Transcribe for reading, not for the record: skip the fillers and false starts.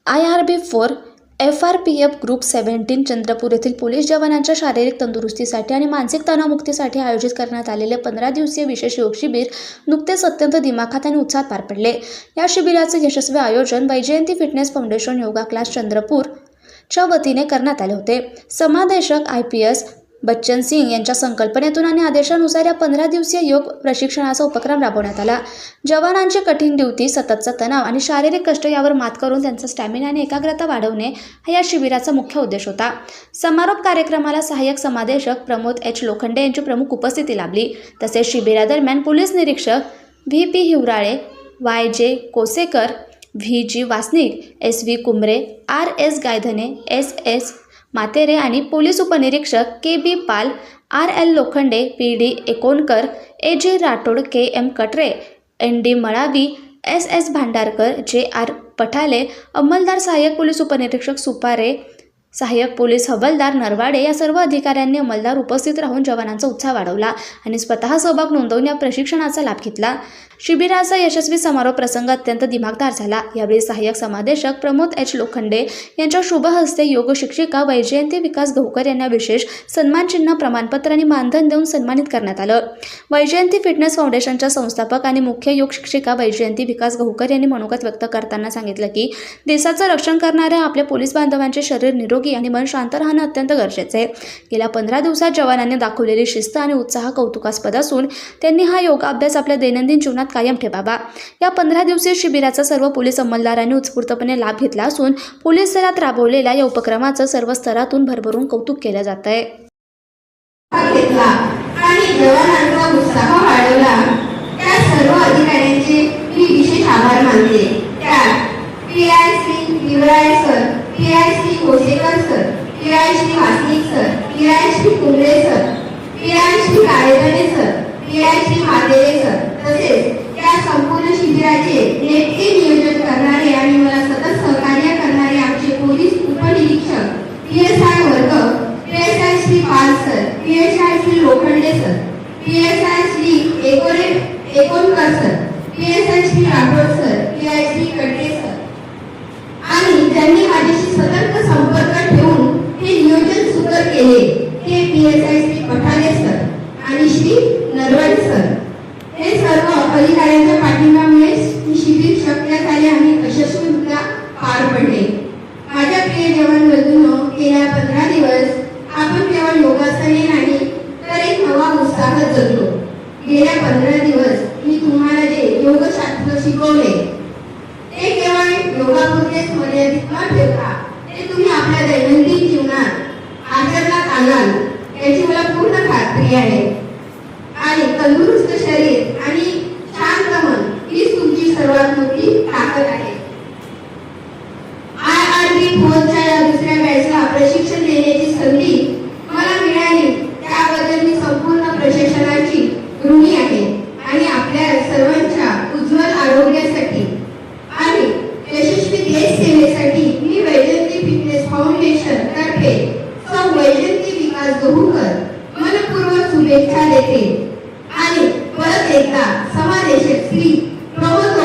IRB4 FRPF group 17 Chandrapur येथील police जवानांच्या शारीरिक तंदुरुस्तीसाठी आणि मानसिक तणावमुक्तीसाठी आयोजित करण्यात आलेले 15 दिवसीय विशेष योग शिबिर नुकतेच अत्यंत दिमाखात आणि उत्साहात पार पडले। या शिबिराचे यशस्वी आयोजन Vaijayanti fitness foundation yoga class Chandrapur च्या वतीने करण्यात आले होते। समादेशक IPS बच्चन सिंग यांच्या संकल्पनेतून आणि आदेशानुसार या 15 दिवसीय योग प्रशिक्षणाचा उपक्रम राबवण्यात आला। जवानांची कठीण ड्युटी, सततचा तणाव आणि शारीरिक कष्ट यावर मात करून त्यांचा स्टॅमिना आणि एकाग्रता वाढवणे हा या शिबिराचा मुख्य उद्देश होता। समारोप कार्यक्रमाला सहाय्यक समादेशक प्रमोद H. लोखंडे यांची प्रमुख उपस्थिती लाभली। तसेच शिबिरादरम्यान पोलीस निरीक्षक VP Hivrale, YJ कोसेकर, VG Wasnik, SV Kumbre, RS Gaydhane, SS मातेरे आणि पोलीस उपनिरीक्षक KB पाल, RL Lokhande, PD एकोणकर, AJ Rathod, KM कटरे, ND मळावी, SS भांडारकर, JR पठाले, अंमलदार सहाय्यक पोलीस उपनिरीक्षक सुपारे, सहाय्यक पोलीस हवालदार नरवाडे या सर्व अधिकाऱ्यांनी अंमलदार उपस्थित राहून जवानांचा उत्साह वाढवला आणि स्वतः सहभाग नोंदवून या प्रशिक्षणाचा लाभ घेतला। शिबिराचा यशस्वी समारोप प्रसंग अत्यंत दिमाखदार झाला। यावेळी सहाय्यक समादेशक प्रमोद H. लोखंडे यांच्या शुभ हस्ते योग शिक्षिका वैजयंती विकास गहुकर यांना विशेष सन्मानचिन्ह, प्रमाणपत्र आणि मानधन देऊन सन्मानित करण्यात आलं। वैजयंती फिटनेस फाउंडेशनच्या संस्थापक आणि मुख्य योग शिक्षिका वैजयंती विकास गहुकर यांनी मनोगत व्यक्त करताना सांगितलं की देशाचं रक्षण करणाऱ्या आपल्या पोलीस बांधवांचे शरीर निरोगी आणि मन शांत राहणं अत्यंत गरजेचं आहे। गेल्या 15 दिवसात जवानांनी दाखवलेली शिस्त आणि उत्साह कौतुकास्पद असून त्यांनी हा योगाभ्यास आपल्या दैनंदिन जीवनात कायम ठेवावा। या 15 दिवसीय शिबिराचा सर्व पोलीस अंमलदारांनी उत्स्फूर्तपणे लाभ घेतला असून पोलीस दलात राबवलेल्या या उपक्रमाचं सर्व स्तरातून भरभरून कौतुक केलं जात आहे। आणि जवानांचा उत्साह वाढवला त्या सर्व अधिकाऱ्यांचे मी विशेष आभार मानते। त्यात PIC Hivrale sir, PIC Kosekar sir, PIC Wasnik sir, PIC Kumble sir, PIC Gaydhane sir, PIC Matere sir, तसेच या संपूर्ण शिबिराचे नेटके नियोजन करणारे आणि मला सतत सहकार्य करणारे आमचे पोलीस उपनिरीक्षक PSI वर्ग, PSI Shri Pal sir, PSI Shri Lokhande sir, PSI Shri Ekonkar sir, PSI Shri Rathod sir, PSI Katre sir आणि ज्यांनी माझ्याशी सतत संपर्क ठेवून हे नियोजन सुकर केले ते PSI श्री पठाले सर आणि श्री नरवाडे सर। हे सर्व अधिकाऱ्यांच्या पाठिंब्यामुळे ही शिबिर शक्य झाले आणि यशस्वीरित्या पार पडले। माझ्या प्रिय जवान बंधूंनो, गेल्या 15 दिवस आपण केवळ योगासने नाही तर एक नवा उत्साह जगलो। गेल्या 15 दिवस मी तुम्हाला जे योगशास्त्र शिकवले ते केवळ योगापुरतेच मर्यादित न ठेवता ते तुम्ही आपल्या दैनंदिन जीवनात आचरणात आणाल याची मला पूर्ण खात्री आहे। आणि तंदुरुस्त शरीर आणि शांत मन हीच तुमची सर्वात मोठी ताकद आहे। IRB4च्या या दुसऱ्या बॅचला प्रशिक्षण देण्याची संधी मला मिळाली त्याबद्दल मी संपूर्ण प्रशासनाची ऋणी आहे आणि आपल्या सर्वांच्या उज्ज्वल आरोग्यासाठी आणि यशस्वी देश सेवेसाठी मी वैजयंती फिटनेस फाउंडेशन तर्फे सौ वैजयंती विकास गहुकर मनपूर्वक शुभेच्छा देते आणि परत एकदा समादेशक श्री प्रमोद